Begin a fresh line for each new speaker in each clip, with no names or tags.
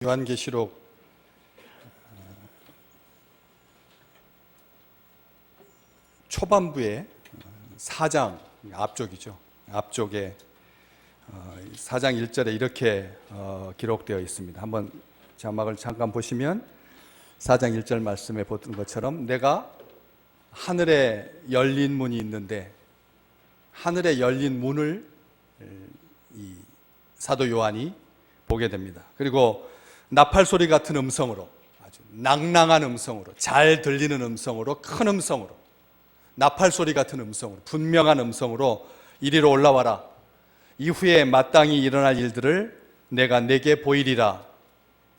요한계시록 초반부에 4장 앞쪽이죠. 앞쪽에 4장 1절에 이렇게 기록되어 있습니다. 한번 자막을 잠깐 보시면 4장 1절 말씀에 보던 것처럼 내가 하늘에 열린 문이 있는데 하늘에 열린 문을 이 사도 요한이 보게 됩니다. 그리고 나팔 소리 같은 음성으로, 아주 낭낭한 음성으로, 잘 들리는 음성으로, 큰 음성으로, 나팔 소리 같은 음성으로, 분명한 음성으로 이리로 올라와라. 이후에 마땅히 일어날 일들을 내가 내게 보이리라.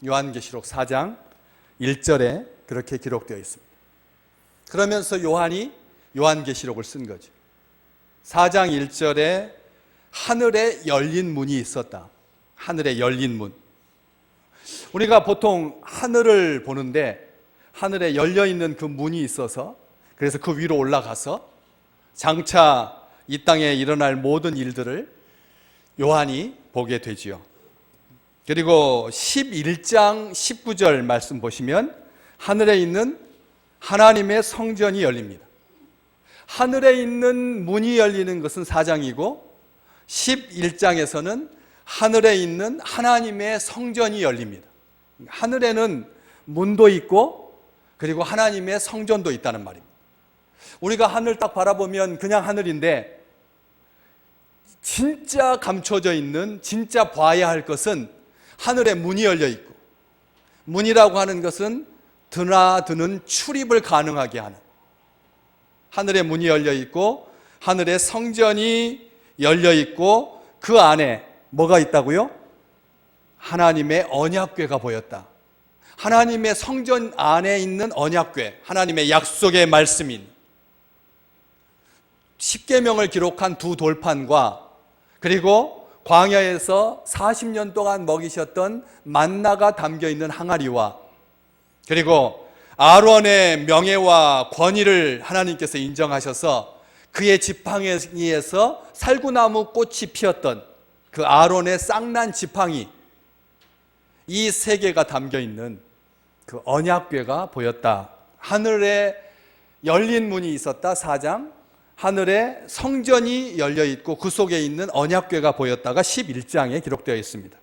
요한계시록 4장 1절에 그렇게 기록되어 있습니다. 그러면서 요한이 요한계시록을 쓴 거죠. 4장 1절에 하늘에 열린 문이 있었다. 하늘에 열린 문. 우리가 보통 하늘을 보는데 하늘에 열려있는 그 문이 있어서 그래서 그 위로 올라가서 장차 이 땅에 일어날 모든 일들을 요한이 보게 되지요. 그리고 11장 19절 말씀 보시면 하늘에 있는 하나님의 성전이 열립니다. 하늘에 있는 문이 열리는 것은 4장이고 11장에서는 하늘에 있는 하나님의 성전이 열립니다. 하늘에는 문도 있고 그리고 하나님의 성전도 있다는 말입니다. 우리가 하늘 딱 바라보면 그냥 하늘인데 진짜 감춰져 있는, 진짜 봐야 할 것은 하늘에 문이 열려 있고, 문이라고 하는 것은 드나드는 출입을 가능하게 하는, 하늘에 문이 열려 있고 하늘에 성전이 열려 있고 그 안에 뭐가 있다고요? 하나님의 언약궤가 보였다. 하나님의 성전 안에 있는 언약궤, 하나님의 약속의 말씀인 십계명을 기록한 두 돌판과 그리고 광야에서 40년 동안 먹이셨던 만나가 담겨있는 항아리와 그리고 아론의 명예와 권위를 하나님께서 인정하셔서 그의 지팡이에서 살구나무 꽃이 피었던 그 아론의 쌍난 지팡이, 이 세 개가 담겨있는 그 언약궤가 보였다. 하늘에 열린 문이 있었다. 4장. 하늘에 성전이 열려있고 그 속에 있는 언약궤가 보였다가 11장에 기록되어 있습니다.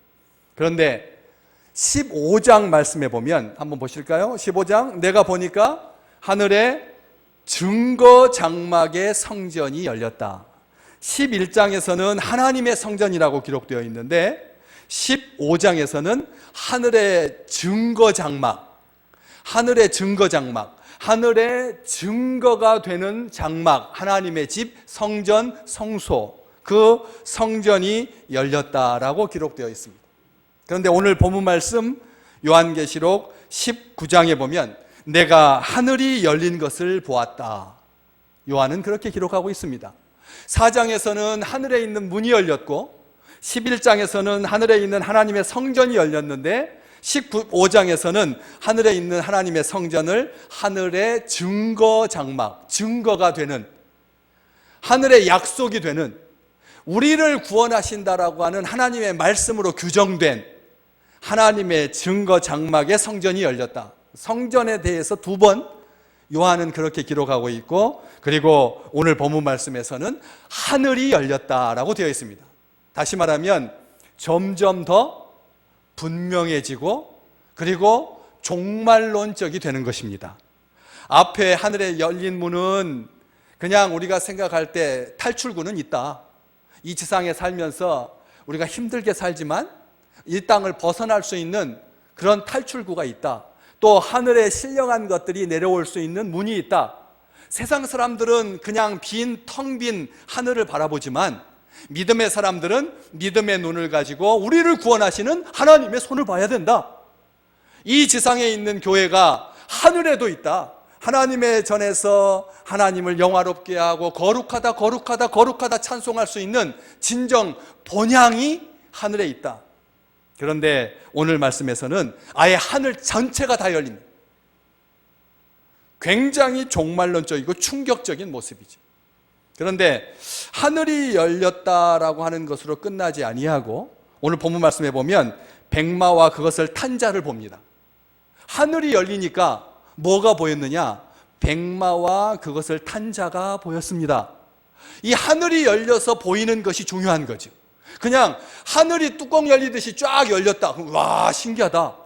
그런데 15장 말씀에 보면 한번 보실까요? 15장 내가 보니까 하늘에 증거 장막의 성전이 열렸다. 11장에서는 하나님의 성전이라고 기록되어 있는데 15장에서는 하늘의 증거 장막, 하늘의 증거 장막, 하늘의 증거가 되는 장막, 하나님의 집, 성전, 성소, 그 성전이 열렸다라고 기록되어 있습니다. 그런데 오늘 본문 말씀 요한계시록 19장에 보면 내가 하늘이 열린 것을 보았다. 요한은 그렇게 기록하고 있습니다. 4장에서는 하늘에 있는 문이 열렸고 11장에서는 하늘에 있는 하나님의 성전이 열렸는데 15장에서는 하늘에 있는 하나님의 성전을 하늘의 증거 장막, 증거가 되는, 하늘의 약속이 되는, 우리를 구원하신다라고 하는 하나님의 말씀으로 규정된 하나님의 증거 장막의 성전이 열렸다. 성전에 대해서 두 번 요한은 그렇게 기록하고 있고, 그리고 오늘 본문 말씀에서는 하늘이 열렸다라고 되어 있습니다. 다시 말하면 점점 더 분명해지고 그리고 종말론적이 되는 것입니다. 앞에 하늘에 열린 문은 그냥 우리가 생각할 때 탈출구는 있다. 이 지상에 살면서 우리가 힘들게 살지만 이 땅을 벗어날 수 있는 그런 탈출구가 있다. 또 하늘에 신령한 것들이 내려올 수 있는 문이 있다. 세상 사람들은 그냥 텅 빈 하늘을 바라보지만 믿음의 사람들은 믿음의 눈을 가지고 우리를 구원하시는 하나님의 손을 봐야 된다. 이 지상에 있는 교회가 하늘에도 있다. 하나님의 전에서 하나님을 영화롭게 하고 거룩하다 거룩하다 거룩하다 찬송할 수 있는 진정 본향이 하늘에 있다. 그런데 오늘 말씀에서는 아예 하늘 전체가 다 열립니다. 굉장히 종말론적이고 충격적인 모습이죠. 그런데 하늘이 열렸다라고 하는 것으로 끝나지 아니하고 오늘 본문 말씀에 보면 백마와 그것을 탄 자를 봅니다. 하늘이 열리니까 뭐가 보였느냐? 백마와 그것을 탄 자가 보였습니다. 이 하늘이 열려서 보이는 것이 중요한 거죠. 그냥 하늘이 뚜껑 열리듯이 쫙 열렸다. 와, 신기하다.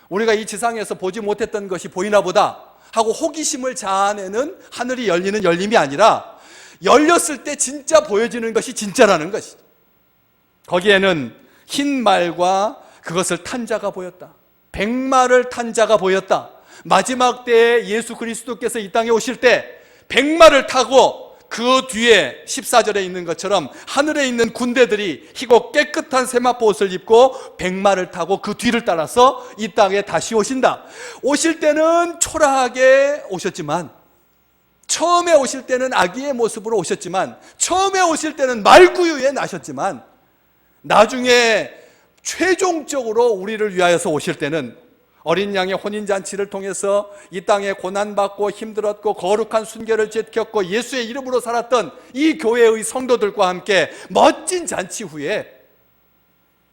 우리가 이 지상에서 보지 못했던 것이 보이나 보다 하고 호기심을 자아내는 하늘이 열리는 열림이 아니라 열렸을 때 진짜 보여지는 것이 진짜라는 것이죠. 거기에는 흰 말과 그것을 탄 자가 보였다. 백마를 탄 자가 보였다. 마지막 때에 예수 그리스도께서 이 땅에 오실 때 백마를 타고 그 뒤에 14절에 있는 것처럼 하늘에 있는 군대들이 희고 깨끗한 세마포 옷을 입고 백마를 타고 그 뒤를 따라서 이 땅에 다시 오신다. 오실 때는 초라하게 오셨지만, 처음에 오실 때는 아기의 모습으로 오셨지만, 처음에 오실 때는 말구유에 나셨지만, 나중에 최종적으로 우리를 위하여서 오실 때는 어린 양의 혼인잔치를 통해서 이 땅에 고난받고 힘들었고 거룩한 순결을 지켰고 예수의 이름으로 살았던 이 교회의 성도들과 함께 멋진 잔치 후에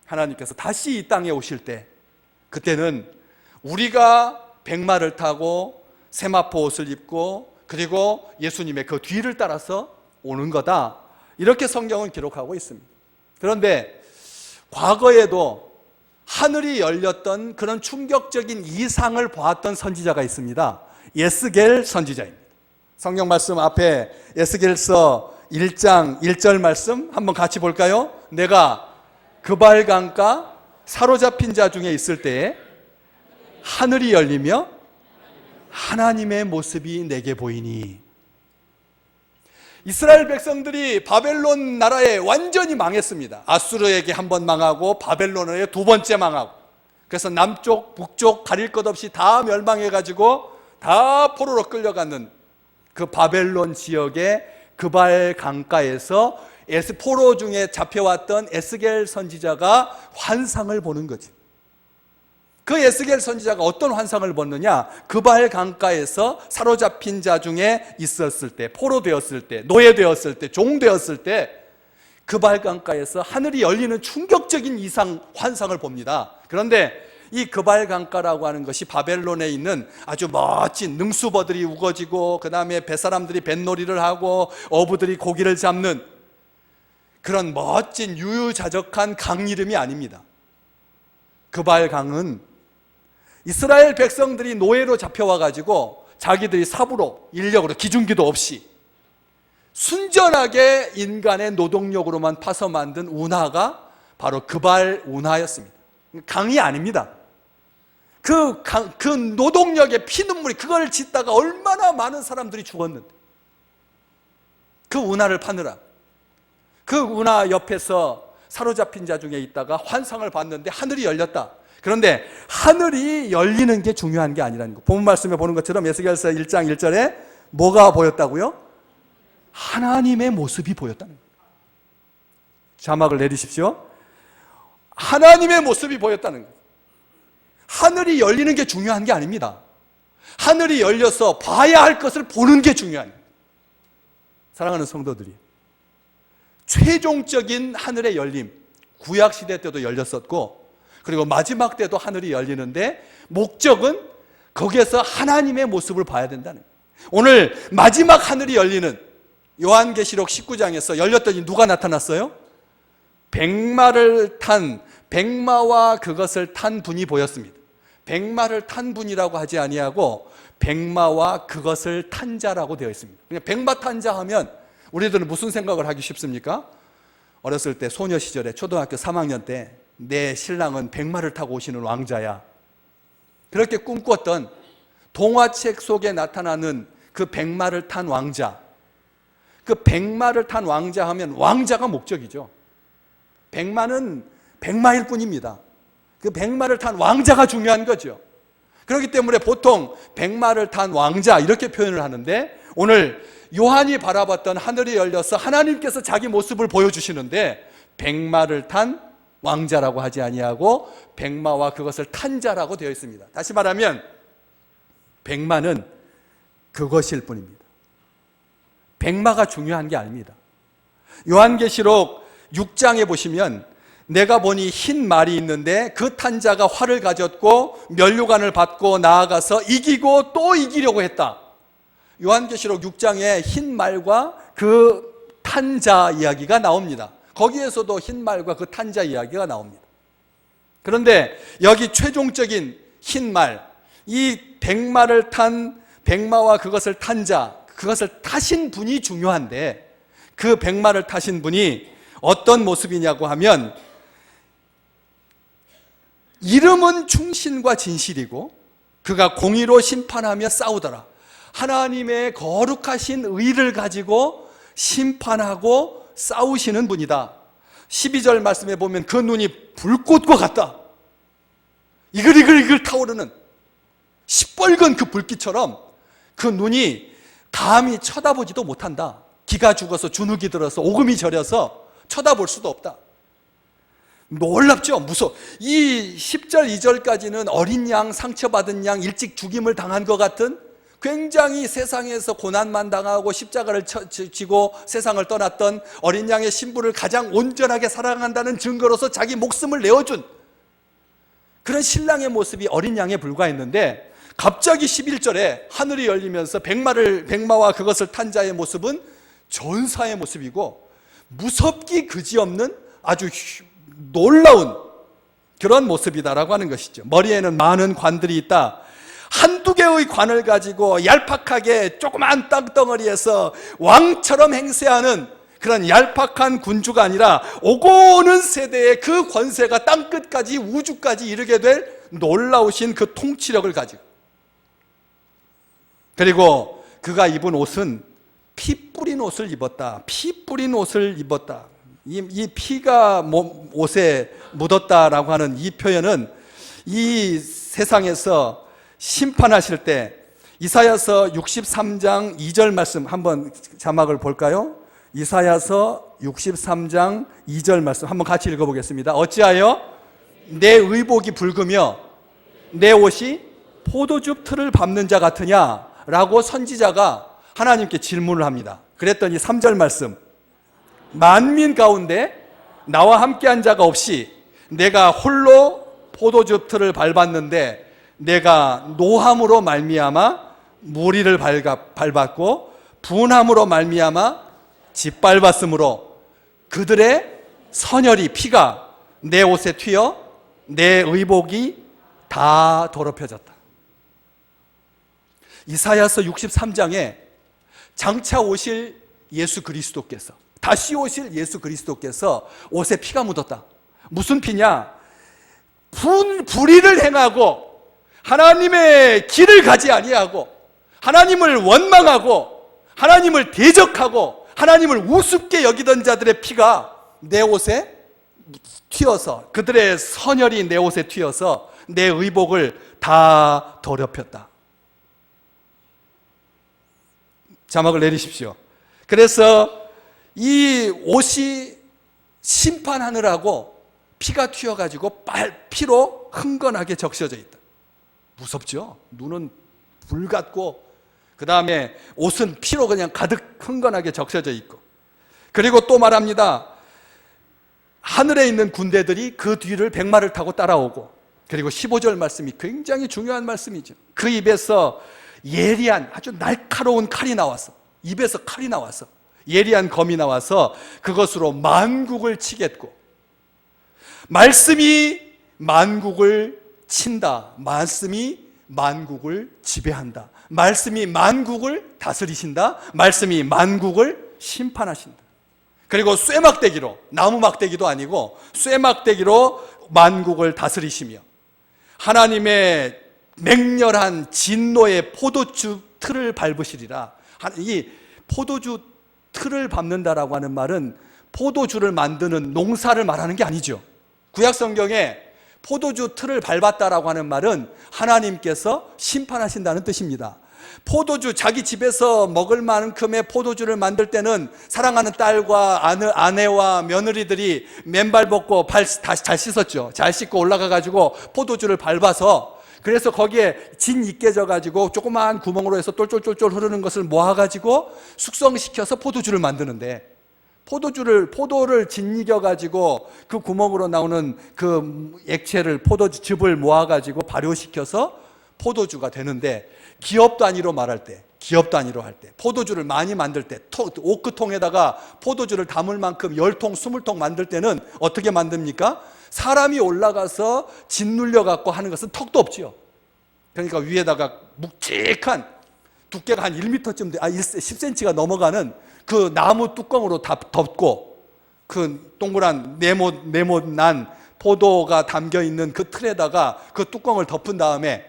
하나님께서 다시 이 땅에 오실 때, 그때는 우리가 백마를 타고 세마포 옷을 입고 그리고 예수님의 그 뒤를 따라서 오는 거다, 이렇게 성경은 기록하고 있습니다. 그런데 과거에도 하늘이 열렸던 그런 충격적인 이상을 보았던 선지자가 있습니다. 에스겔 선지자입니다. 성경 말씀 앞에 에스겔서 1장 1절 말씀 한번 같이 볼까요? 내가 그발 강가 사로잡힌 자 중에 있을 때에 하늘이 열리며 하나님의 모습이 내게 보이니. 이스라엘 백성들이 바벨론 나라에 완전히 망했습니다. 아수르에게 한 번 망하고 바벨론에 두 번째 망하고, 그래서 남쪽 북쪽 가릴 것 없이 다 멸망해가지고 다 포로로 끌려가는 그 바벨론 지역의 그발 강가에서 포로 중에 잡혀왔던 에스겔 선지자가 환상을 보는 거지. 그 에스겔 선지자가 어떤 환상을 봤느냐? 그발 강가에서 사로잡힌 자 중에 있었을 때, 포로되었을 때, 노예되었을 때, 종되었을 때 그발 강가에서 하늘이 열리는 충격적인 이상 환상을 봅니다. 그런데 이 그발 강가라고 하는 것이 바벨론에 있는 아주 멋진 능수버들이 우거지고 그 다음에 뱃사람들이 뱃놀이를 하고 어부들이 고기를 잡는 그런 멋진 유유자적한 강 이름이 아닙니다. 그발 강은 이스라엘 백성들이 노예로 잡혀와가지고 자기들이 삽으로 인력으로 기중기도 없이 순전하게 인간의 노동력으로만 파서 만든 운하가 바로 그발 운하였습니다. 강이 아닙니다. 그 노동력의 피눈물이, 그걸 짓다가 얼마나 많은 사람들이 죽었는데, 그 운하를 파느라 그 운하 옆에서 사로잡힌 자 중에 있다가 환상을 봤는데 하늘이 열렸다. 그런데 하늘이 열리는 게 중요한 게 아니라는 거. 본문 말씀에 보는 것처럼 에스겔서 1장 1절에 뭐가 보였다고요? 하나님의 모습이 보였다는 거예요. 자막을 내리십시오. 하나님의 모습이 보였다는 거예요. 하늘이 열리는 게 중요한 게 아닙니다. 하늘이 열려서 봐야 할 것을 보는 게 중요한 거예요. 사랑하는 성도들이, 최종적인 하늘의 열림, 구약시대 때도 열렸었고 그리고 마지막 때도 하늘이 열리는데 목적은 거기에서 하나님의 모습을 봐야 된다는 거예요. 오늘 마지막 하늘이 열리는 요한계시록 19장에서 열렸더니 누가 나타났어요? 백마와 그것을 탄 분이 보였습니다. 백마를 탄 분이라고 하지 아니하고 백마와 그것을 탄 자라고 되어 있습니다. 그냥 백마 탄 자 하면 우리들은 무슨 생각을 하기 쉽습니까? 어렸을 때 소녀 시절에 초등학교 3학년 때 내 신랑은 백마를 타고 오시는 왕자야, 그렇게 꿈꿨던 동화책 속에 나타나는 그 백마를 탄 왕자, 그 백마를 탄 왕자 하면 왕자가 목적이죠. 백마는 백마일 뿐입니다. 그 백마를 탄 왕자가 중요한 거죠. 그렇기 때문에 보통 백마를 탄 왕자 이렇게 표현을 하는데, 오늘 요한이 바라봤던 하늘이 열려서 하나님께서 자기 모습을 보여주시는데 백마를 탄 왕자라고 하지 아니하고 백마와 그것을 탄 자라고 되어 있습니다. 다시 말하면 백마는 그것일 뿐입니다. 백마가 중요한 게 아닙니다. 요한계시록 6장에 보시면 내가 보니 흰 말이 있는데 그 탄자가 활을 가졌고 면류관을 받고 나아가서 이기고 또 이기려고 했다. 요한계시록 6장에 흰 말과 그 탄자 이야기가 나옵니다. 거기에서도 흰 말과 그 탄자 이야기가 나옵니다. 그런데 여기 최종적인 흰 말, 이 백마를 탄 백마와 그것을 탄 자, 그것을 타신 분이 중요한데 그 백마를 타신 분이 어떤 모습이냐고 하면 이름은 충신과 진실이고 그가 공의로 심판하며 싸우더라. 하나님의 거룩하신 의를 가지고 심판하고 싸우시는 분이다. 12절 말씀에 보면 그 눈이 불꽃과 같다. 이글이글 타오르는 시뻘건 그 불빛처럼 그 눈이 감히 쳐다보지도 못한다. 기가 죽어서 주눅이 들어서 오금이 저려서 쳐다볼 수도 없다. 놀랍죠? 무서워. 이 10절 2절까지는 어린 양, 상처받은 양, 일찍 죽임을 당한 것 같은 굉장히 세상에서 고난만 당하고 십자가를 지고 세상을 떠났던 어린 양의 신부를 가장 온전하게 사랑한다는 증거로서 자기 목숨을 내어준 그런 신랑의 모습이 어린 양에 불과했는데 갑자기 11절에 하늘이 열리면서 백마와 그것을 탄 자의 모습은 전사의 모습이고 무섭기 그지없는 아주 놀라운 그런 모습이다라고 하는 것이죠. 머리에는 많은 관들이 있다. 한두 개의 관을 가지고 얄팍하게 조그만 땅덩어리에서 왕처럼 행세하는 그런 얄팍한 군주가 아니라 오고 오는 세대의 그 권세가 땅끝까지 우주까지 이르게 될 놀라우신 그 통치력을 가지고, 그리고 그가 입은 옷은 피 뿌린 옷을 입었다. 피 뿌린 옷을 입었다. 이 피가 옷에 묻었다라고 하는 이 표현은 이 세상에서 심판하실 때 이사야서 63장 2절 말씀 한번 자막을 볼까요? 이사야서 63장 2절 말씀 한번 같이 읽어보겠습니다. 어찌하여 내 의복이 붉으며 내 옷이 포도즙 틀을 밟는 자 같으냐? 라고 선지자가 하나님께 질문을 합니다. 그랬더니 3절 말씀, 만민 가운데 나와 함께한 자가 없이 내가 홀로 포도즙 틀을 밟았는데 내가 노함으로 말미암아 무리를 밟았고 분함으로 말미암아 짓밟았으므로 그들의 선혈이 피가 내 옷에 튀어 내 의복이 다 더럽혀졌다. 이사야서 63장에 장차 오실 예수 그리스도께서, 다시 오실 예수 그리스도께서 옷에 피가 묻었다. 무슨 피냐? 불의를 행하고 하나님의 길을 가지 아니하고 하나님을 원망하고 하나님을 대적하고 하나님을 우습게 여기던 자들의 피가 내 옷에 튀어서, 그들의 선혈이 내 옷에 튀어서 내 의복을 다 더럽혔다. 자막을 내리십시오. 그래서 이 옷이 심판하느라고 피가 튀어가지고 피로 흥건하게 적셔져 있다. 무섭죠? 눈은 불같고 그 다음에 옷은 피로 그냥 가득 흥건하게 적셔져 있고, 그리고 또 말합니다. 하늘에 있는 군대들이 그 뒤를 백마를 타고 따라오고, 그리고 15절 말씀이 굉장히 중요한 말씀이죠. 그 입에서 예리한 아주 날카로운 칼이 나왔어. 입에서 칼이 나왔어. 예리한 검이 나와서 그것으로 만국을 치겠고, 말씀이 만국을 친다. 말씀이 만국을 지배한다. 말씀이 만국을 다스리신다. 말씀이 만국을 심판하신다. 그리고 쇠막대기로, 나무 막대기도 아니고 쇠막대기로 만국을 다스리시며 하나님의 맹렬한 진노의 포도주 틀을 밟으시리라. 이 포도주 틀을 밟는다라고 하는 말은 포도주를 만드는 농사를 말하는 게 아니죠. 구약 성경에 포도주 틀을 밟았다라고 하는 말은 하나님께서 심판하신다는 뜻입니다. 포도주, 자기 집에서 먹을 만큼의 포도주를 만들 때는 사랑하는 딸과 아내와 며느리들이 맨발 벗고 발 다시 잘 씻었죠. 잘 씻고 올라가 가지고 포도주를 밟아서, 그래서 거기에 진 있게 져가지고 조그마한 구멍으로 해서 똘똘똘똘 흐르는 것을 모아가지고 숙성시켜서 포도주를 만드는데, 포도를 짓이겨 가지고 그 구멍으로 나오는 그 액체를 포도즙을 모아 가지고 발효시켜서 포도주가 되는데, 기업 단위로 말할 때, 기업 단위로 할 때, 포도주를 많이 만들 때, 오크통에다가 포도주를 담을 만큼 10통, 20통 만들 때는 어떻게 만듭니까? 사람이 올라가서 짓눌려 갖고 하는 것은 턱도 없지요. 그러니까 위에다가 묵직한 두께가 한 1m쯤 10cm가 넘어가는 그 나무 뚜껑으로 다 덮고, 그 동그란 네모난 포도가 담겨 있는 그 틀에다가 그 뚜껑을 덮은 다음에,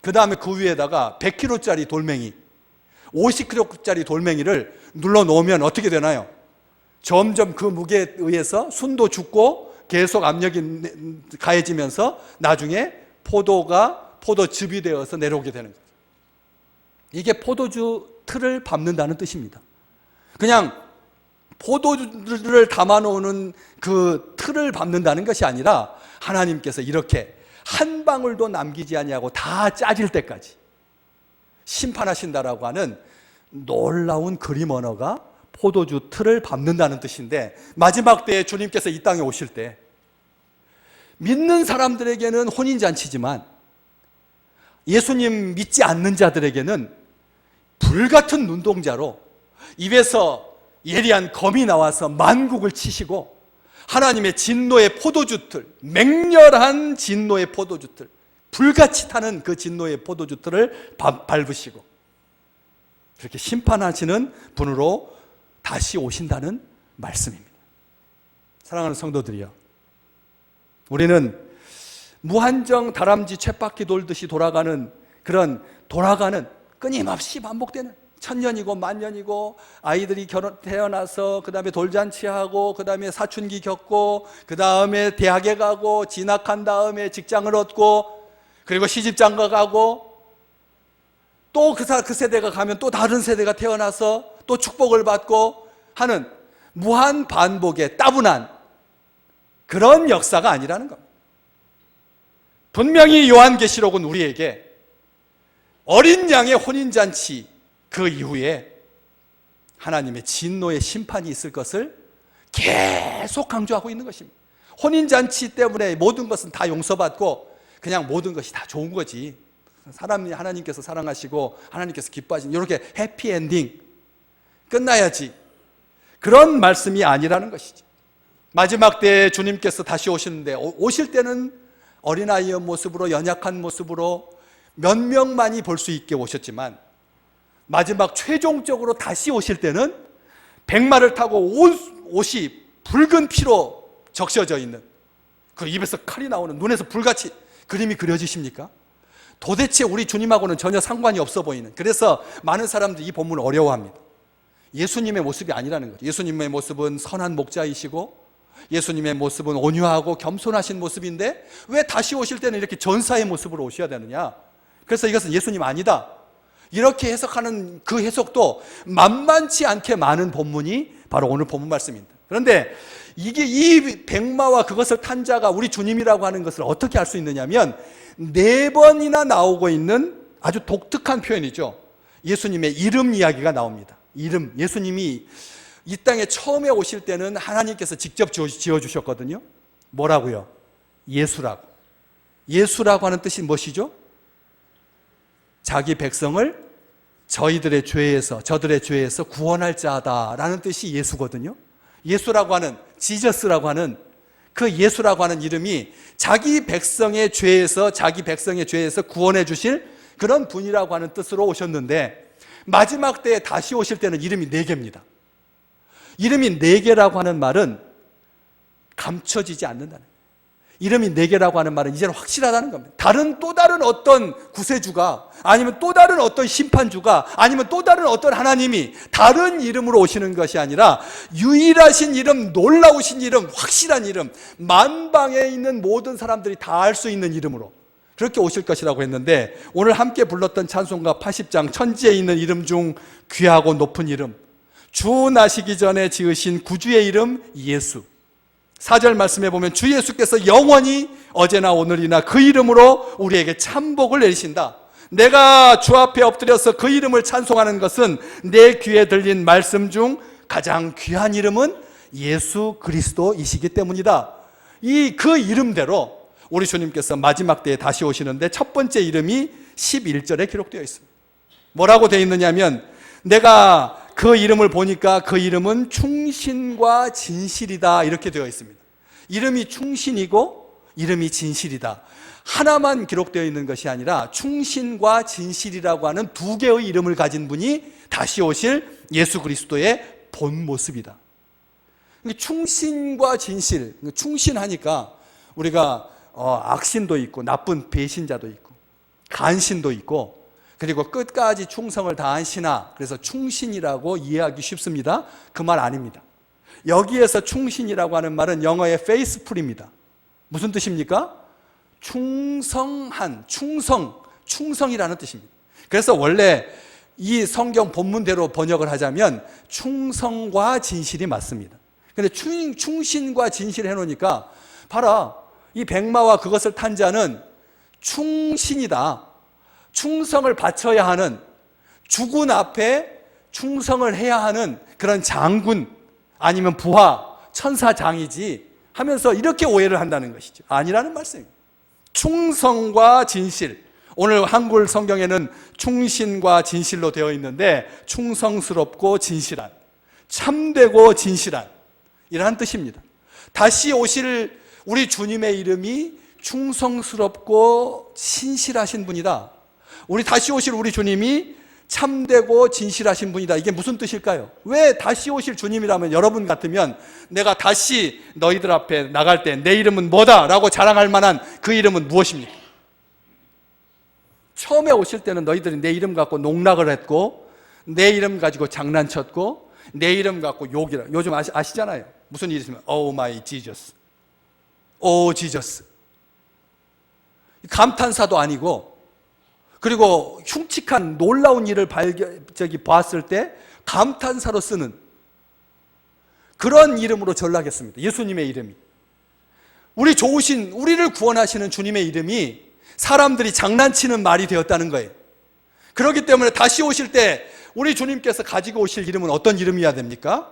그 다음에 그 위에다가 100kg짜리 돌멩이, 50kg짜리 돌멩이를 눌러 놓으면 어떻게 되나요? 점점 그 무게에 의해서 순도 죽고 계속 압력이 가해지면서 나중에 포도즙이 되어서 내려오게 되는 거예요. 이게 포도주 틀을 밟는다는 뜻입니다. 그냥 포도주를 담아놓는 그 틀을 밟는다는 것이 아니라, 하나님께서 이렇게 한 방울도 남기지 아니하고 다 짜질 때까지 심판하신다라고 하는 놀라운 그림 언어가 포도주 틀을 밟는다는 뜻인데, 마지막 때에 주님께서 이 땅에 오실 때 믿는 사람들에게는 혼인잔치지만 예수님 믿지 않는 자들에게는 불같은 눈동자로 입에서 예리한 검이 나와서 만국을 치시고, 하나님의 진노의 포도주틀, 맹렬한 진노의 포도주틀, 불같이 타는 그 진노의 포도주틀을 밟으시고 그렇게 심판하시는 분으로 다시 오신다는 말씀입니다. 사랑하는 성도들이여, 우리는 무한정 다람쥐 쳇바퀴 돌듯이 돌아가는 끊임없이 반복되는, 천년이고 만년이고, 아이들이 태어나서 그 다음에 돌잔치하고, 그 다음에 사춘기 겪고, 그 다음에 대학에 가고, 진학한 다음에 직장을 얻고, 그리고 시집장가 가고, 또 그 세대가 가면 또 다른 세대가 태어나서 또 축복을 받고 하는 무한 반복의 따분한 그런 역사가 아니라는 겁니다. 분명히 요한계시록은 우리에게 어린 양의 혼인잔치 그 이후에 하나님의 진노의 심판이 있을 것을 계속 강조하고 있는 것입니다. 혼인잔치 때문에 모든 것은 다 용서받고 그냥 모든 것이 다 좋은 거지, 사람이 하나님께서 사랑하시고 하나님께서 기뻐하시는 이렇게 해피엔딩 끝나야지, 그런 말씀이 아니라는 것이지. 마지막 때에 주님께서 다시 오시는데, 오실 때는 어린아이의 모습으로, 연약한 모습으로 몇 명만이 볼 수 있게 오셨지만, 마지막 최종적으로 다시 오실 때는 백마를 타고 옷이 붉은 피로 적셔져 있는, 그 입에서 칼이 나오는, 눈에서 불같이 그림이 그려지십니까? 도대체 우리 주님하고는 전혀 상관이 없어 보이는, 그래서 많은 사람들이 이 본문을 어려워합니다. 예수님의 모습이 아니라는 거죠. 예수님의 모습은 선한 목자이시고 예수님의 모습은 온유하고 겸손하신 모습인데 왜 다시 오실 때는 이렇게 전사의 모습으로 오셔야 되느냐? 그래서 이것은 예수님 아니다, 이렇게 해석하는 그 해석도 만만치 않게 많은 본문이 바로 오늘 본문 말씀입니다. 그런데 이게 이 백마와 그것을 탄 자가 우리 주님이라고 하는 것을 어떻게 알 수 있느냐면, 4번이나 나오고 있는 아주 독특한 표현이죠. 예수님의 이름 이야기가 나옵니다. 이름, 예수님이 이 땅에 처음에 오실 때는 하나님께서 직접 지어주셨거든요. 뭐라고요? 예수라고. 예수라고 하는 뜻이 무엇이죠? 자기 백성을 저들의 죄에서 구원할 자다라는 뜻이 예수거든요. 예수라고 하는, 지저스라고 하는 그 예수라고 하는 이름이 자기 백성의 죄에서 구원해 주실 그런 분이라고 하는 뜻으로 오셨는데, 마지막 때에 다시 오실 때는 이름이 4개입니다. 이름이 4개라고 하는 말은 감춰지지 않는다는 거예요. 이름이 4개라고 하는 말은 이제는 확실하다는 겁니다. 또 다른 어떤 구세주가, 아니면 또 다른 어떤 심판주가, 아니면 또 다른 어떤 하나님이 다른 이름으로 오시는 것이 아니라 유일하신 이름, 놀라우신 이름, 확실한 이름, 만방에 있는 모든 사람들이 다 알 수 있는 이름으로 그렇게 오실 것이라고 했는데, 오늘 함께 불렀던 찬송가 80장, 천지에 있는 이름 중 귀하고 높은 이름, 주 나시기 전에 지으신 구주의 이름 예수. 4절 말씀에 보면 주 예수께서 영원히 어제나 오늘이나 그 이름으로 우리에게 참복을 내리신다. 내가 주 앞에 엎드려서 그 이름을 찬송하는 것은 내 귀에 들린 말씀 중 가장 귀한 이름은 예수 그리스도이시기 때문이다. 그 이름대로 우리 주님께서 마지막 때에 다시 오시는데 첫 번째 이름이 11절에 기록되어 있습니다. 뭐라고 되어 있느냐면, 내가 그 이름을 보니까 그 이름은 충신과 진실이다, 이렇게 되어 있습니다. 이름이 충신이고 이름이 진실이다. 하나만 기록되어 있는 것이 아니라 충신과 진실이라고 하는 두 개의 이름을 가진 분이 다시 오실 예수 그리스도의 본 모습이다. 충신과 진실, 충신하니까 우리가 악신도 있고 나쁜 배신자도 있고 간신도 있고, 그리고 끝까지 충성을 다한 신하, 그래서 충신이라고 이해하기 쉽습니다. 그 말 아닙니다. 여기에서 충신이라고 하는 말은 영어의 faithful입니다. 무슨 뜻입니까? 충성한, 충성이라는 뜻입니다. 그래서 원래 이 성경 본문대로 번역을 하자면 충성과 진실이 맞습니다. 근데 충신과 진실 해놓으니까, 봐라, 이 백마와 그것을 탄 자는 충신이다. 충성을 바쳐야 하는, 주군 앞에 충성을 해야 하는 그런 장군 아니면 부하, 천사장이지 하면서 이렇게 오해를 한다는 것이죠. 아니라는 말씀입니다. 충성과 진실, 오늘 한글 성경에는 충신과 진실로 되어 있는데 충성스럽고 진실한, 참되고 진실한, 이라는 뜻입니다. 다시 오실 우리 주님의 이름이 충성스럽고 신실하신 분이다. 우리 다시 오실 우리 주님이 참되고 진실하신 분이다. 이게 무슨 뜻일까요? 왜 다시 오실 주님이라면, 여러분 같으면 내가 다시 너희들 앞에 나갈 때 내 이름은 뭐다 라고 자랑할 만한 그 이름은 무엇입니까? 처음에 오실 때는 너희들이 내 이름 갖고 농락을 했고, 내 이름 가지고 장난쳤고, 내 이름 갖고 욕이라, 요즘 아시잖아요. 무슨 일이 있으면 Oh my Jesus, Oh Jesus, 감탄사도 아니고, 그리고 흉측한 놀라운 일을 봤을 때 감탄사로 쓰는 그런 이름으로 전락했습니다. 예수님의 이름이, 우리 좋으신, 우리를 구원하시는 주님의 이름이 사람들이 장난치는 말이 되었다는 거예요. 그렇기 때문에 다시 오실 때 우리 주님께서 가지고 오실 이름은 어떤 이름이어야 됩니까?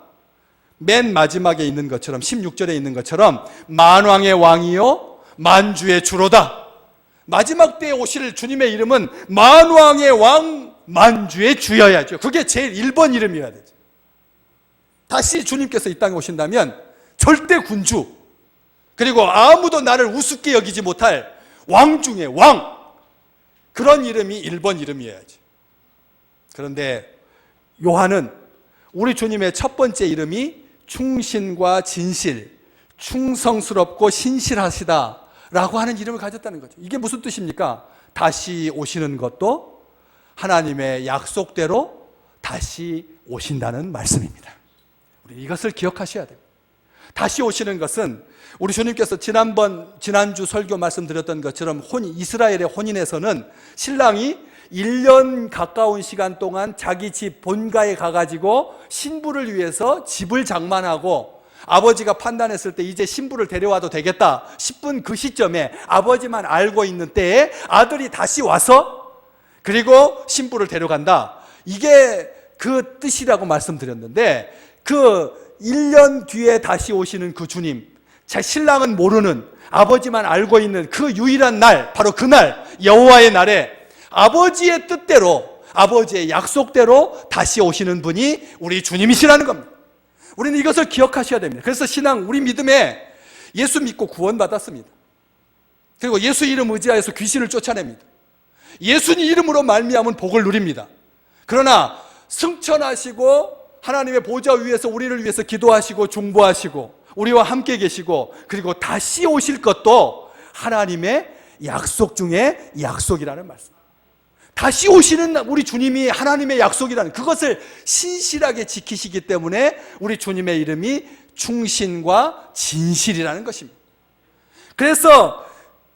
맨 마지막에 있는 것처럼, 16절에 있는 것처럼 만왕의 왕이요 만주의 주로다. 마지막 때에 오실 주님의 이름은 만왕의 왕, 만주의 주여야죠. 그게 제일 1번 이름이어야 되죠. 다시 주님께서 이 땅에 오신다면 절대 군주, 그리고 아무도 나를 우습게 여기지 못할 왕 중에 왕, 그런 이름이 1번 이름이어야죠. 그런데 요한은 우리 주님의 첫 번째 이름이 충신과 진실, 충성스럽고 신실하시다 라고 하는 이름을 가졌다는 거죠. 이게 무슨 뜻입니까? 다시 오시는 것도 하나님의 약속대로 다시 오신다는 말씀입니다. 우리 이것을 기억하셔야 됩니다. 다시 오시는 것은 우리 주님께서 지난주 설교 말씀드렸던 것처럼 이스라엘의 혼인에서는 신랑이 1년 가까운 시간 동안 자기 집 본가에 가가지고 신부를 위해서 집을 장만하고, 아버지가 판단했을 때 이제 신부를 데려와도 되겠다 싶은 그 시점에, 아버지만 알고 있는 때에 아들이 다시 와서 그리고 신부를 데려간다. 이게 그 뜻이라고 말씀드렸는데, 그 1년 뒤에 다시 오시는 그 주님, 신랑은 모르는, 아버지만 알고 있는 그 유일한 날, 바로 그날 여호와의 날에 아버지의 뜻대로, 아버지의 약속대로 다시 오시는 분이 우리 주님이시라는 겁니다. 우리는 이것을 기억하셔야 됩니다. 그래서 신앙, 우리 믿음에 예수 믿고 구원받았습니다. 그리고 예수 이름 의지하여서 귀신을 쫓아냅니다. 예수님 이름으로 말미암은 복을 누립니다. 그러나 승천하시고 하나님의 보좌 위에서 우리를 위해서 기도하시고 중보하시고 우리와 함께 계시고, 그리고 다시 오실 것도 하나님의 약속 중에 약속이라는 말씀. 다시 오시는 우리 주님이 하나님의 약속이라는 그것을 신실하게 지키시기 때문에 우리 주님의 이름이 충신과 진실이라는 것입니다. 그래서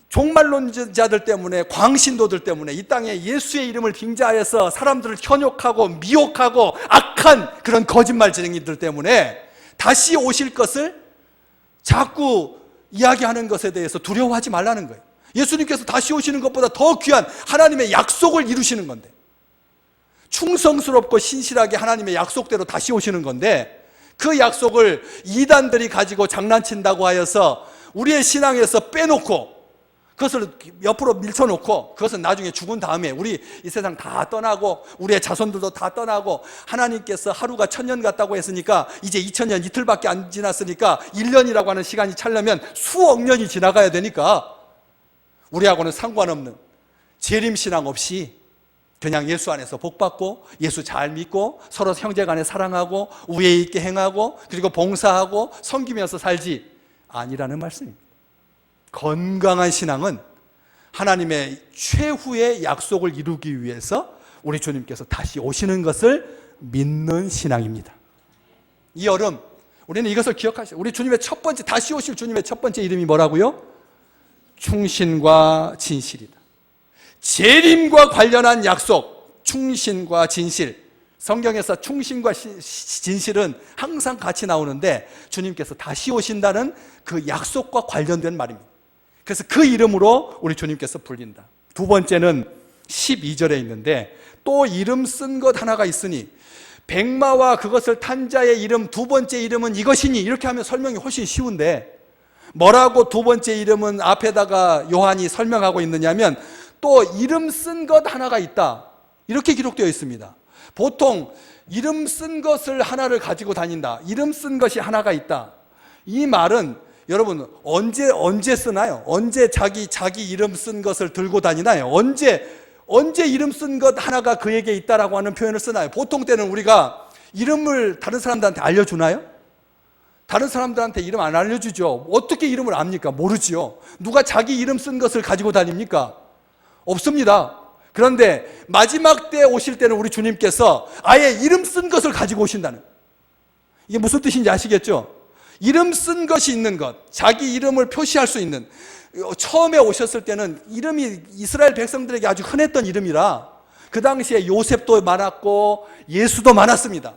종말론자들 때문에, 광신도들 때문에 이 땅에 예수의 이름을 빙자하여서 사람들을 현혹하고 미혹하고 악한 그런 거짓말쟁이들 때문에 다시 오실 것을 자꾸 이야기하는 것에 대해서 두려워하지 말라는 거예요. 예수님께서 다시 오시는 것보다 더 귀한 하나님의 약속을 이루시는 건데, 충성스럽고 신실하게 하나님의 약속대로 다시 오시는 건데, 그 약속을 이단들이 가지고 장난친다고 하여서 우리의 신앙에서 빼놓고 그것을 옆으로 밀쳐놓고 그것은 나중에 죽은 다음에 우리 이 세상 다 떠나고 우리의 자손들도 다 떠나고 하나님께서 하루가 1000년 같다고 했으니까 이제 2000년 이틀밖에 안 지났으니까 1년이라고 하는 시간이 차려면 수억 년이 지나가야 되니까 우리하고는 상관없는 재림신앙 없이 그냥 예수 안에서 복받고 예수 잘 믿고 서로 형제간에 사랑하고 우애 있게 행하고 그리고 봉사하고 섬기면서 살지 아니라는 말씀입니다. 건강한 신앙은 하나님의 최후의 약속을 이루기 위해서 우리 주님께서 다시 오시는 것을 믿는 신앙입니다. 이 여름 우리는 이것을 기억하시죠. 우리 주님의 첫 번째, 다시 오실 주님의 첫 번째 이름이 뭐라고요? 충신과 진실이다. 재림과 관련한 약속, 충신과 진실. 성경에서 충신과 진실은 항상 같이 나오는데 주님께서 다시 오신다는 그 약속과 관련된 말입니다. 그래서 그 이름으로 우리 주님께서 불린다. 두 번째는 12절에 있는데 또 이름 쓴 것 하나가 있으니 백마와 그것을 탄 자의 이름 두 번째 이름은 이것이니 이렇게 하면 설명이 훨씬 쉬운데 뭐라고 두 번째 이름은 앞에다가 요한이 설명하고 있느냐면 또 이름 쓴 것 하나가 있다 이렇게 기록되어 있습니다. 보통 이름 쓴 것을 하나를 가지고 다닌다, 이름 쓴 것이 하나가 있다, 이 말은 여러분 언제 쓰나요? 언제 자기 이름 쓴 것을 들고 다니나요? 언제 이름 쓴 것 하나가 그에게 있다라고 하는 표현을 쓰나요? 보통 때는 우리가 이름을 다른 사람들한테 알려주나요? 다른 사람들한테 이름 안 알려주죠. 어떻게 이름을 압니까? 모르지요. 누가 자기 이름 쓴 것을 가지고 다닙니까? 없습니다. 그런데 마지막 때 오실 때는 우리 주님께서 아예 이름 쓴 것을 가지고 오신다는, 이게 무슨 뜻인지 아시겠죠? 이름 쓴 것이 있는 것, 자기 이름을 표시할 수 있는, 처음에 오셨을 때는 이름이 이스라엘 백성들에게 아주 흔했던 이름이라 그 당시에 요셉도 많았고 예수도 많았습니다.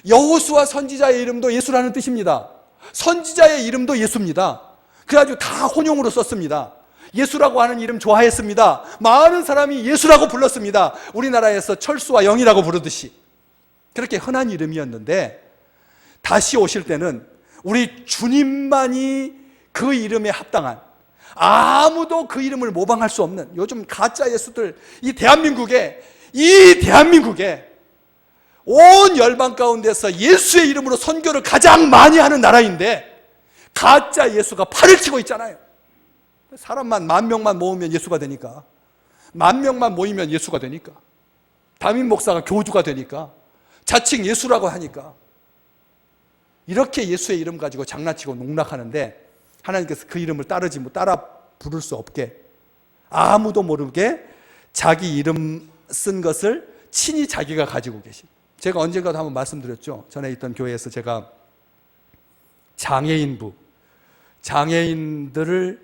여호수아 선지자의 이름도 예수라는 뜻입니다. 선지자의 이름도 예수입니다. 그래가지고 다 혼용으로 썼습니다. 예수라고 하는 이름 좋아했습니다. 많은 사람이 예수라고 불렀습니다. 우리나라에서 철수와 영이라고 부르듯이 그렇게 흔한 이름이었는데 다시 오실 때는 우리 주님만이 그 이름에 합당한, 아무도 그 이름을 모방할 수 없는, 요즘 가짜 예수들 이 대한민국에 온 열방 가운데서 예수의 이름으로 선교를 가장 많이 하는 나라인데 가짜 예수가 팔을 치고 있잖아요. 사람만 10,000명만 모으면 예수가 되니까, 10,000명만 모이면 예수가 되니까, 담임 목사가 교주가 되니까, 자칭 예수라고 하니까 이렇게 예수의 이름 가지고 장난치고 농락하는데 하나님께서 그 이름을 따라 부를 수 없게, 아무도 모르게 자기 이름 쓴 것을 친히 자기가 가지고 계신, 제가 언젠가도 한번 말씀드렸죠. 전에 있던 교회에서 제가 장애인들을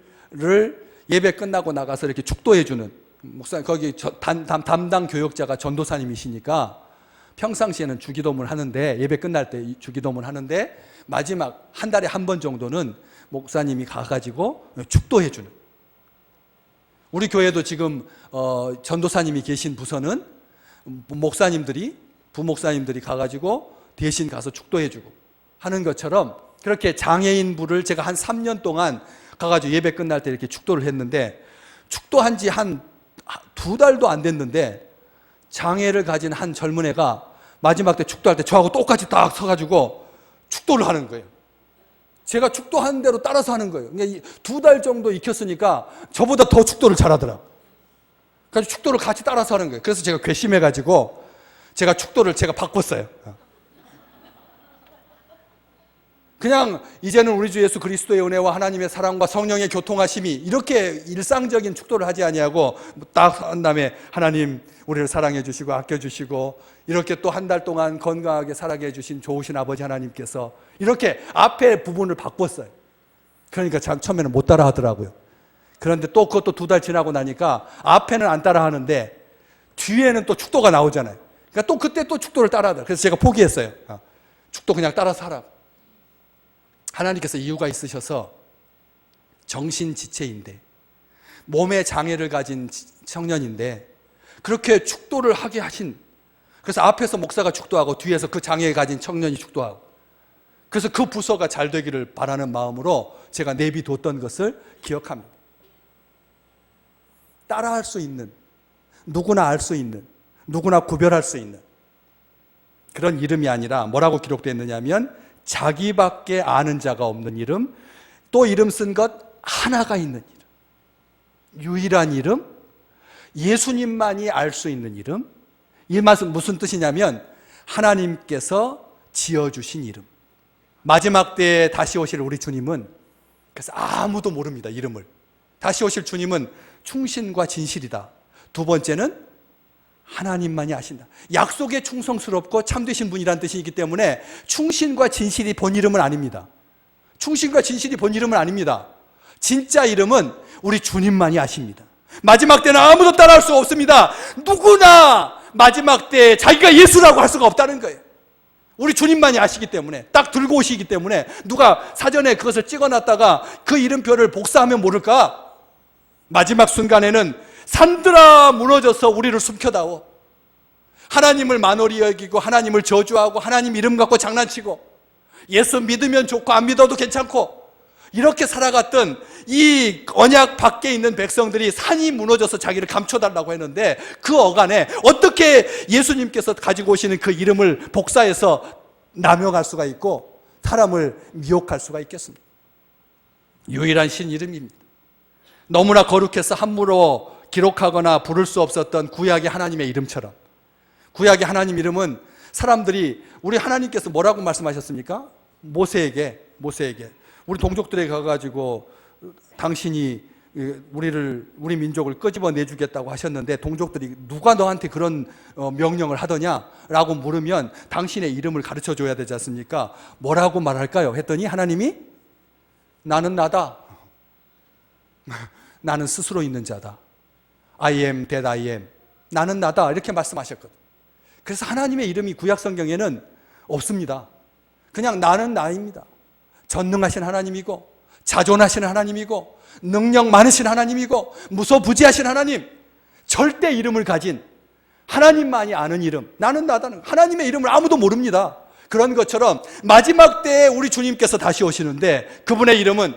예배 끝나고 나가서 이렇게 축도해주는 목사님, 거기 담당 교역자가 전도사님이시니까 평상시에는 주기도문을 하는데, 예배 끝날 때 주기도문을 하는데 마지막 한 달에 한 번 정도는 목사님이 가가지고 축도해주는, 우리 교회도 지금 전도사님이 계신 부서는 부목사님들이 가가지고 대신 가서 축도해주고 하는 것처럼, 그렇게 장애인부를 제가 한 3년 동안 가가지고 예배 끝날 때 이렇게 축도를 했는데, 축도한 지 한 2달도 안 됐는데 장애를 가진 한 젊은 애가 마지막 때 축도할 때 저하고 똑같이 딱 서가지고 축도를 하는 거예요. 제가 축도하는 대로 따라서 하는 거예요. 2달 정도 익혔으니까 저보다 더 축도를 잘하더라. 그래서 축도를 같이 따라서 하는 거예요. 그래서 제가 괘씸해가지고 제가 축도를 바꿨어요. 그냥 이제는 우리 주 예수 그리스도의 은혜와 하나님의 사랑과 성령의 교통하심이, 이렇게 일상적인 축도를 하지 아니하고 딱 한 다음에 하나님 우리를 사랑해 주시고 아껴 주시고 이렇게 또 한 달 동안 건강하게 살아게 해주신 좋으신 아버지 하나님께서, 이렇게 앞에 부분을 바꿨어요. 그러니까 처음에는 못 따라 하더라고요. 그런데 또 그것도 2달 지나고 나니까 앞에는 안 따라 하는데 뒤에는 또 축도가 나오잖아요. 그러니까 또 그때 또 축도를 따라 하더라고요. 그래서 제가 포기했어요. 축도 그냥 따라서 하라. 하나님께서 이유가 있으셔서 정신지체인데, 몸에 장애를 가진 청년인데 그렇게 축도를 하게 하신, 그래서 앞에서 목사가 축도하고 뒤에서 그 장애를 가진 청년이 축도하고, 그래서 그 부서가 잘 되기를 바라는 마음으로 제가 내비뒀던 것을 기억합니다. 따라할 수 있는, 누구나 알 수 있는, 누구나 구별할 수 있는 그런 이름이 아니라 뭐라고 기록되었느냐면 자기밖에 아는 자가 없는 이름, 또 이름 쓴 것 하나가 있는 이름, 유일한 이름, 예수님만이 알 수 있는 이름. 이 말씀 무슨 뜻이냐면 하나님께서 지어주신 이름. 마지막 때에 다시 오실 우리 주님은, 그래서 아무도 모릅니다, 이름을. 다시 오실 주님은 충신과 진실이다. 두 번째는 하나님만이 아신다. 약속에 충성스럽고 참되신 분이라는 뜻이기 때문에 충신과 진실이 본 이름은 아닙니다. 충신과 진실이 본 이름은 아닙니다. 진짜 이름은 우리 주님만이 아십니다. 마지막 때는 아무도 따라할 수 없습니다. 누구나 마지막 때 자기가 예수라고 할 수가 없다는 거예요. 우리 주님만이 아시기 때문에, 딱 들고 오시기 때문에. 누가 사전에 그것을 찍어놨다가 그 이름표를 복사하면 모를까? 마지막 순간에는 산들아 무너져서 우리를 숨겨다오. 하나님을 만홀히 여기고 하나님을 저주하고 하나님 이름 갖고 장난치고 예수 믿으면 좋고 안 믿어도 괜찮고 이렇게 살아갔던 이 언약 밖에 있는 백성들이 산이 무너져서 자기를 감춰달라고 했는데 그 어간에 어떻게 예수님께서 가지고 오시는 그 이름을 복사해서 남용할 수가 있고 사람을 미혹할 수가 있겠습니까? 유일한 신 이름입니다. 너무나 거룩해서 함부로 기록하거나 부를 수 없었던 구약의 하나님의 이름처럼, 구약의 하나님 이름은 사람들이, 우리 하나님께서 뭐라고 말씀하셨습니까? 모세에게 우리 동족들에게 가가지고 당신이 우리 민족을 끄집어 내주겠다고 하셨는데 동족들이 누가 너한테 그런 명령을 하더냐라고 물으면 당신의 이름을 가르쳐 줘야 되지 않습니까? 뭐라고 말할까요? 했더니 하나님이 나는 나다. 나는 스스로 있는 자다. I am that I am. 나는 나다. 이렇게 말씀하셨거든요. 그래서 하나님의 이름이 구약 성경에는 없습니다. 그냥 나는 나입니다. 전능하신 하나님이고 자존하신 하나님이고 능력 많으신 하나님이고 무소부지하신 하나님, 절대 이름을 가진 하나님만이 아는 이름, 나는 나다는 하나님의 이름을 아무도 모릅니다. 그런 것처럼 마지막 때에 우리 주님께서 다시 오시는데 그분의 이름은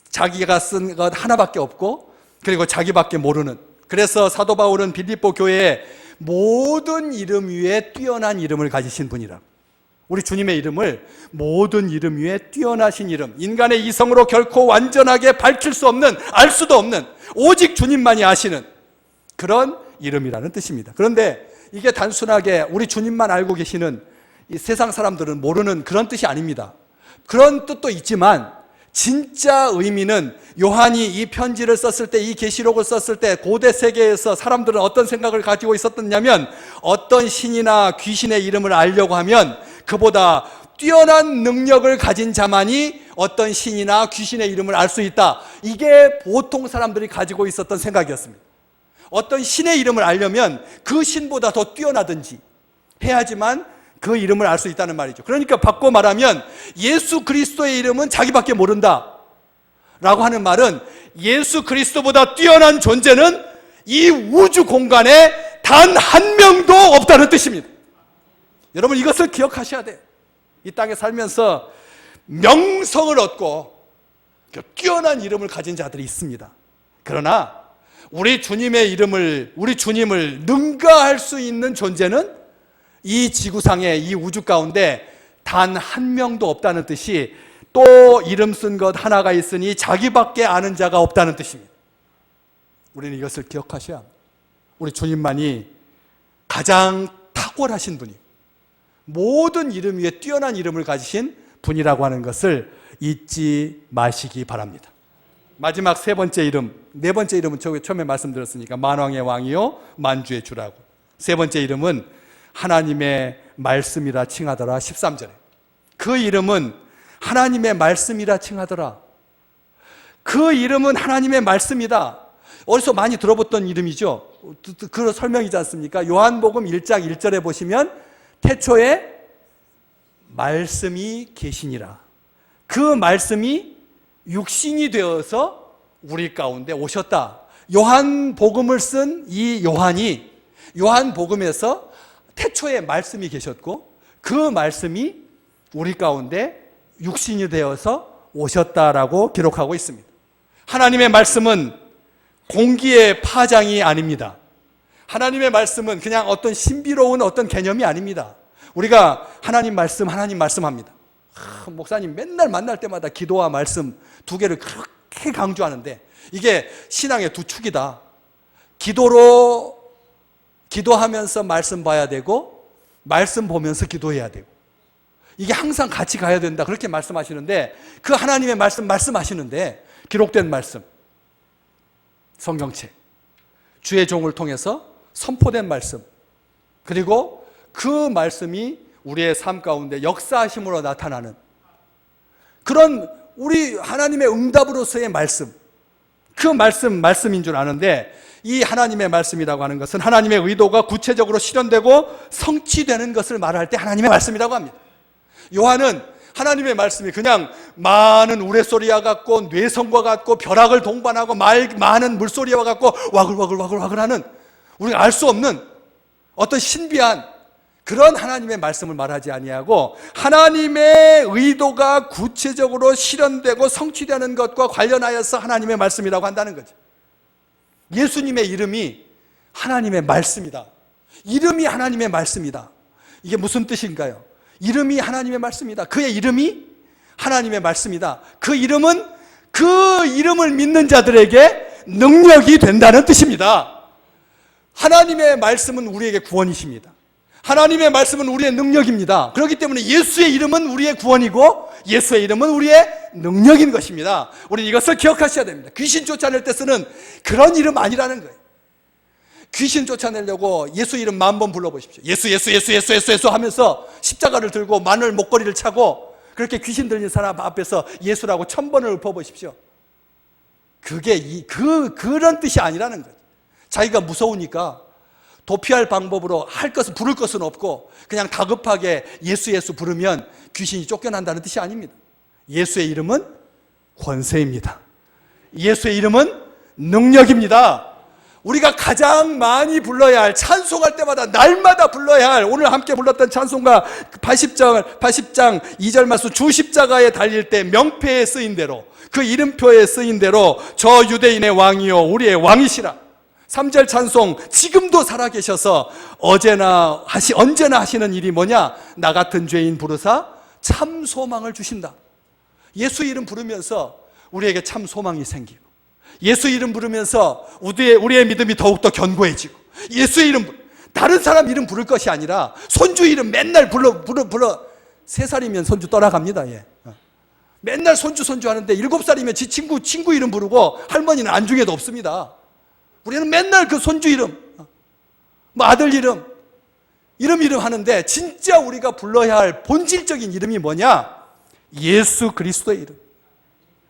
자기가 쓴 것 하나밖에 없고 그리고 자기밖에 모르는, 그래서 사도 바울은 빌립보 교회에 모든 이름 위에 뛰어난 이름을 가지신 분이라. 우리 주님의 이름을 모든 이름 위에 뛰어나신 이름, 인간의 이성으로 결코 완전하게 밝힐 수 없는, 알 수도 없는 오직 주님만이 아시는 그런 이름이라는 뜻입니다. 그런데 이게 단순하게 우리 주님만 알고 계시는 이 세상 사람들은 모르는 그런 뜻이 아닙니다. 그런 뜻도 있지만 진짜 의미는 요한이 이 편지를 썼을 때, 이 계시록을 썼을 때 고대 세계에서 사람들은 어떤 생각을 가지고 있었느냐면 어떤 신이나 귀신의 이름을 알려고 하면 그보다 뛰어난 능력을 가진 자만이 어떤 신이나 귀신의 이름을 알 수 있다. 이게 보통 사람들이 가지고 있었던 생각이었습니다. 어떤 신의 이름을 알려면 그 신보다 더 뛰어나든지 해야지만 그 이름을 알 수 있다는 말이죠. 그러니까 바꿔 말하면 예수 그리스도의 이름은 자기밖에 모른다 라고 하는 말은 예수 그리스도보다 뛰어난 존재는 이 우주 공간에 단 한 명도 없다는 뜻입니다. 여러분 이것을 기억하셔야 돼요. 이 땅에 살면서 명성을 얻고 뛰어난 이름을 가진 자들이 있습니다. 그러나 우리 주님의 이름을, 우리 주님을 능가할 수 있는 존재는 이 지구상의 이 우주 가운데 단 한 명도 없다는 뜻이, 또 이름 쓴 것 하나가 있으니 자기밖에 아는 자가 없다는 뜻입니다. 우리는 이것을 기억하셔야 합니다. 우리 주님만이 가장 탁월하신 분이고 모든 이름 위에 뛰어난 이름을 가지신 분이라고 하는 것을 잊지 마시기 바랍니다. 마지막 세 번째 이름, 네 번째 이름은 처음에 말씀드렸으니까 만왕의 왕이요 만주의 주라고. 세 번째 이름은 하나님의 말씀이라 칭하더라. 13절에 그 이름은 하나님의 말씀이라 칭하더라. 그 이름은 하나님의 말씀이다. 어디서 많이 들어봤던 이름이죠. 그 설명이지 않습니까? 요한복음 1장 1절에 보시면 태초에 말씀이 계시니라. 그 말씀이 육신이 되어서 우리 가운데 오셨다. 요한복음을 쓴 이 요한이 요한복음에서 태초에 말씀이 계셨고 그 말씀이 우리 가운데 육신이 되어서 오셨다라고 기록하고 있습니다. 하나님의 말씀은 공기의 파장이 아닙니다. 하나님의 말씀은 그냥 어떤 신비로운 어떤 개념이 아닙니다. 우리가 하나님 말씀 합니다. 목사님 맨날 만날 때마다 기도와 말씀 두 개를 그렇게 강조하는데 이게 신앙의 두 축이다. 기도하면서 말씀 봐야 되고 말씀 보면서 기도해야 되고 이게 항상 같이 가야 된다 그렇게 말씀하시는데 그 하나님의 말씀하시는데 기록된 말씀 성경책 주의 종을 통해서 선포된 말씀 그리고 그 말씀이 우리의 삶 가운데 역사하심으로 나타나는 그런 우리 하나님의 응답으로서의 말씀 그 말씀인 줄 아는데 이 하나님의 말씀이라고 하는 것은 하나님의 의도가 구체적으로 실현되고 성취되는 것을 말할 때 하나님의 말씀이라고 합니다. 요한은 하나님의 말씀이 그냥 많은 우레소리와 같고 뇌성과 같고 벼락을 동반하고 많은 물소리와 같고 와글와글 하는 우리가 알 수 없는 어떤 신비한 그런 하나님의 말씀을 말하지 아니하고 하나님의 의도가 구체적으로 실현되고 성취되는 것과 관련하여서 하나님의 말씀이라고 한다는 거죠. 예수님의 이름이 하나님의 말씀이다. 이름이 하나님의 말씀이다. 이게 무슨 뜻인가요? 이름이 하나님의 말씀이다. 그의 이름이 하나님의 말씀이다. 그 이름은 그 이름을 믿는 자들에게 능력이 된다는 뜻입니다. 하나님의 말씀은 우리에게 구원이십니다. 하나님의 말씀은 우리의 능력입니다. 그렇기 때문에 예수의 이름은 우리의 구원이고 예수의 이름은 우리의 능력인 것입니다. 우리는 이것을 기억하셔야 됩니다. 귀신 쫓아낼 때 쓰는 그런 이름 아니라는 거예요. 귀신 쫓아내려고 예수 이름 10,000번 불러보십시오. 예수 하면서 십자가를 들고 마늘 목걸이를 차고 그렇게 귀신 들린 사람 앞에서 예수라고 1000번을 읊어보십시오. 그게 그런 뜻이 아니라는 거죠. 자기가 무서우니까 도피할 방법으로 부를 것은 없고 그냥 다급하게 예수 부르면 귀신이 쫓겨난다는 뜻이 아닙니다. 예수의 이름은 권세입니다. 예수의 이름은 능력입니다. 우리가 가장 많이 불러야 할 찬송할 때마다 날마다 불러야 할 오늘 함께 불렀던 찬송가 80장 2절 말씀 주 십자가에 달릴 때 명패에 쓰인 대로 그 이름표에 쓰인 대로 저 유대인의 왕이요 우리의 왕이시라 3절 찬송 지금도 살아계셔서 언제나 하시는 일이 뭐냐 나 같은 죄인 부르사 참 소망을 주신다. 예수 이름 부르면서 우리에게 참 소망이 생기고 예수 이름 부르면서 우리의 믿음이 더욱더 견고해지고 예수 이름 다른 사람 이름 부를 것이 아니라 손주 이름 맨날 불러 3살이면 손주 떠나갑니다. 예. 맨날 손주 하는데 7살이면 지 친구 이름 부르고 할머니는 안중에도 없습니다. 우리는 맨날 그 손주 이름 아들 이름 하는데 진짜 우리가 불러야 할 본질적인 이름이 뭐냐? 예수 그리스도의 이름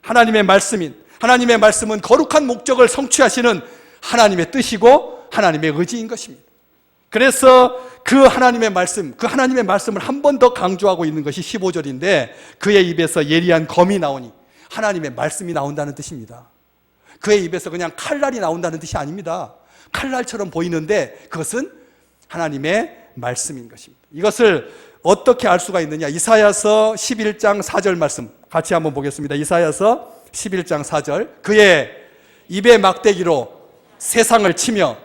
하나님의 말씀은 거룩한 목적을 성취하시는 하나님의 뜻이고 하나님의 의지인 것입니다. 그래서 그 하나님의 말씀을 한 번 더 강조하고 있는 것이 15절인데 그의 입에서 예리한 검이 나오니 하나님의 말씀이 나온다는 뜻입니다. 그의 입에서 그냥 칼날이 나온다는 뜻이 아닙니다. 칼날처럼 보이는데 그것은 하나님의 말씀인 것입니다. 이것을 어떻게 알 수가 있느냐? 이사야서 11장 4절 말씀 같이 한번 보겠습니다. 이사야서 11장 4절 그의 입의 막대기로 세상을 치며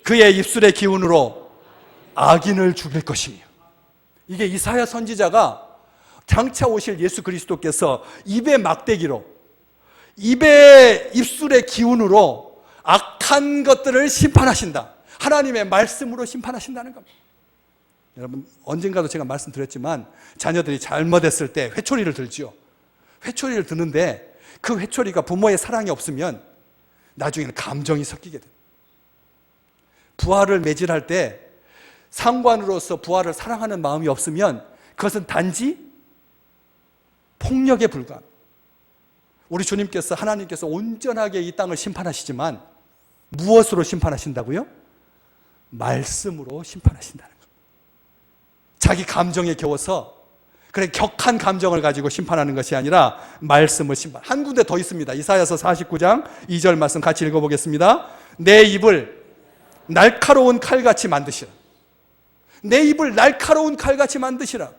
그의 입술의 기운으로 악인을 죽일 것이며 이게 이사야 선지자가 장차 오실 예수 그리스도께서 입의 막대기로 입의 입술의 기운으로 악한 것들을 심판하신다. 하나님의 말씀으로 심판하신다는 겁니다. 여러분 언젠가도 제가 말씀드렸지만 자녀들이 잘못했을 때 회초리를 들지요. 회초리를 드는데 그 회초리가 부모의 사랑이 없으면 나중에는 감정이 섞이게 됩니다. 부하를 매질할 때 상관으로서 부하를 사랑하는 마음이 없으면 그것은 단지 폭력에 불과합니다. 우리 주님께서 하나님께서 온전하게 이 땅을 심판하시지만 무엇으로 심판하신다고요? 말씀으로 심판하신다는 겁니다. 자기 감정에 겨워서 격한 감정을 가지고 심판하는 것이 아니라 말씀을 한 군데 더 있습니다. 이사야서 49장 2절 말씀 같이 읽어보겠습니다. 내 입을 날카로운 칼같이 만드시라. 내 입을 날카로운 칼같이 만드시라.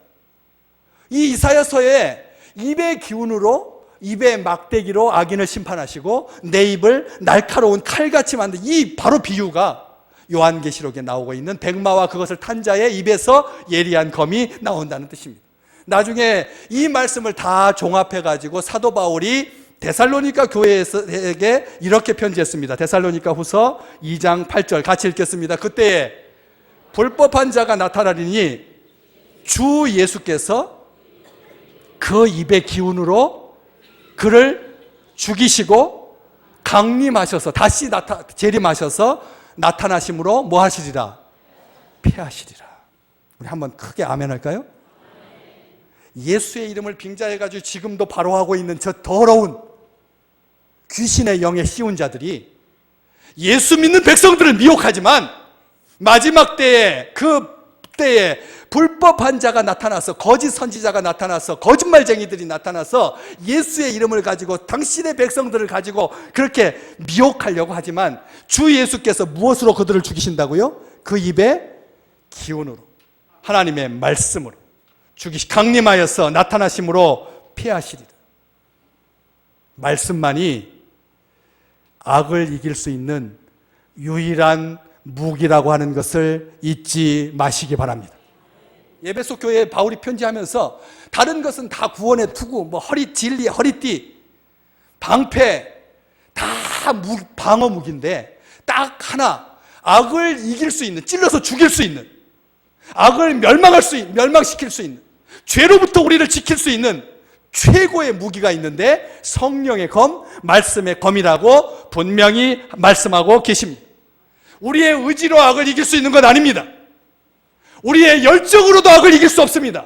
이 이사야서에 입의 기운으로, 입의 막대기로 악인을 심판하시고 내 입을 날카로운 칼같이 만든 이 바로 비유가 요한계시록에 나오고 있는 백마와 그것을 탄 자의 입에서 예리한 검이 나온다는 뜻입니다. 나중에 이 말씀을 다 종합해가지고 사도 바울이 데살로니가 교회에게 이렇게 편지했습니다. 데살로니가 후서 2장 8절 같이 읽겠습니다. 그때에 불법한 자가 나타나리니 주 예수께서 그 입의 기운으로 그를 죽이시고 강림하셔서 다시 재림하셔서 나타나심으로 뭐 하시리라? 피하시리라. 우리 한번 크게 아멘 할까요? 예수의 이름을 빙자해가지고 지금도 바로 하고 있는 저 더러운 귀신의 영에 씌운 자들이 예수 믿는 백성들을 미혹하지만 마지막 때에 그때에 불법한 자가 나타나서 거짓 선지자가 나타나서 거짓말쟁이들이 나타나서 예수의 이름을 가지고 당신의 백성들을 가지고 그렇게 미혹하려고 하지만 주 예수께서 무엇으로 그들을 죽이신다고요? 그 입의 기운으로, 하나님의 말씀으로 강림하여서 나타나심으로 피하시리라. 말씀만이 악을 이길 수 있는 유일한 무기라고 하는 것을 잊지 마시기 바랍니다. 에베소 교회에 바울이 편지하면서 다른 것은 다 구원의 투구, 뭐 진리, 허리띠, 방패 다 방어 무기인데 딱 하나 악을 이길 수 있는, 찔러서 죽일 수 있는, 악을 멸망시킬 수 있는, 죄로부터 우리를 지킬 수 있는 최고의 무기가 있는데 성령의 검, 말씀의 검이라고 분명히 말씀하고 계십니다. 우리의 의지로 악을 이길 수 있는 건 아닙니다. 우리의 열정으로도 악을 이길 수 없습니다.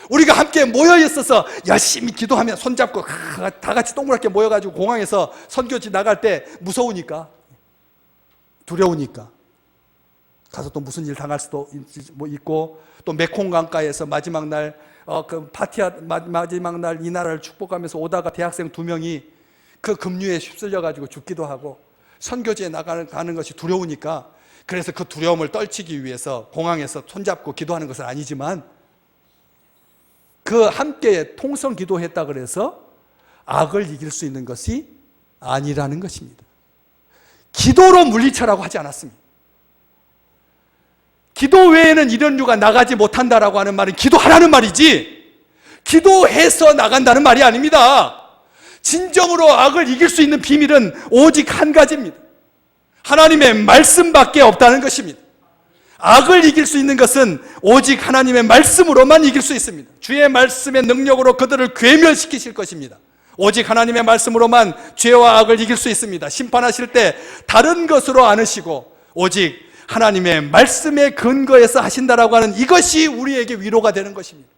우리가 함께 모여 있어서 열심히 기도하며 손잡고 다 같이 동그랗게 모여가지고 공항에서 선교지 나갈 때 무서우니까, 두려우니까 가서 또 무슨 일 당할 수도 있고, 또 메콩 강가에서 마지막 날 마지막 날 이 나라를 축복하면서 오다가 대학생 2명이 그 급류에 휩쓸려가지고 죽기도 하고, 선교지에 나가는 것이 두려우니까, 그래서 그 두려움을 떨치기 위해서 공항에서 손잡고 기도하는 것은 아니지만, 그 함께 통성 기도했다 그래서 악을 이길 수 있는 것이 아니라는 것입니다. 기도로 물리쳐라고 하지 않았습니다. 기도 외에는 이런 류가 나가지 못한다라고 하는 말은 기도하라는 말이지, 기도해서 나간다는 말이 아닙니다. 진정으로 악을 이길 수 있는 비밀은 오직 한 가지입니다. 하나님의 말씀밖에 없다는 것입니다. 악을 이길 수 있는 것은 오직 하나님의 말씀으로만 이길 수 있습니다. 주의 말씀의 능력으로 그들을 괴멸시키실 것입니다. 오직 하나님의 말씀으로만 죄와 악을 이길 수 있습니다. 심판하실 때 다른 것으로 안으시고 오직 하나님의 말씀의 근거에서 하신다라고 하는 이것이 우리에게 위로가 되는 것입니다.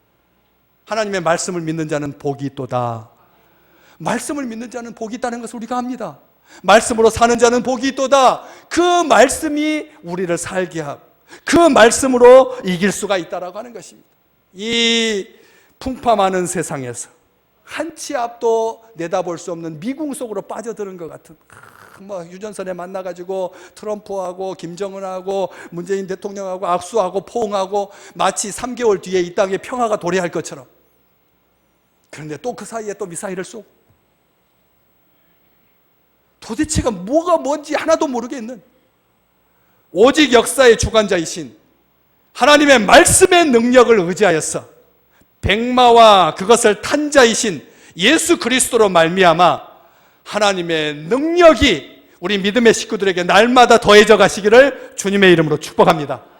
하나님의 말씀을 믿는 자는 복이 있도다. 말씀을 믿는 자는 복이 있다는 것을 우리가 압니다. 말씀으로 사는 자는 복이 있도다. 그 말씀이 우리를 살게 하고 그 말씀으로 이길 수가 있다라고 하는 것입니다. 이 풍파 많은 세상에서 한 치 앞도 내다볼 수 없는 미궁 속으로 빠져드는 것 같은, 유전선에 만나가지고 트럼프하고 김정은하고 문재인 대통령하고 악수하고 포옹하고 마치 3개월 뒤에 이 땅에 평화가 도래할 것처럼, 그런데 또 그 사이에 또 미사일을 쏘고, 도대체가 뭐가 뭔지 하나도 모르겠는, 오직 역사의 주관자이신 하나님의 말씀의 능력을 의지하여서 백마와 그것을 탄 자이신 예수 그리스도로 말미암아 하나님의 능력이 우리 믿음의 식구들에게 날마다 더해져 가시기를 주님의 이름으로 축복합니다.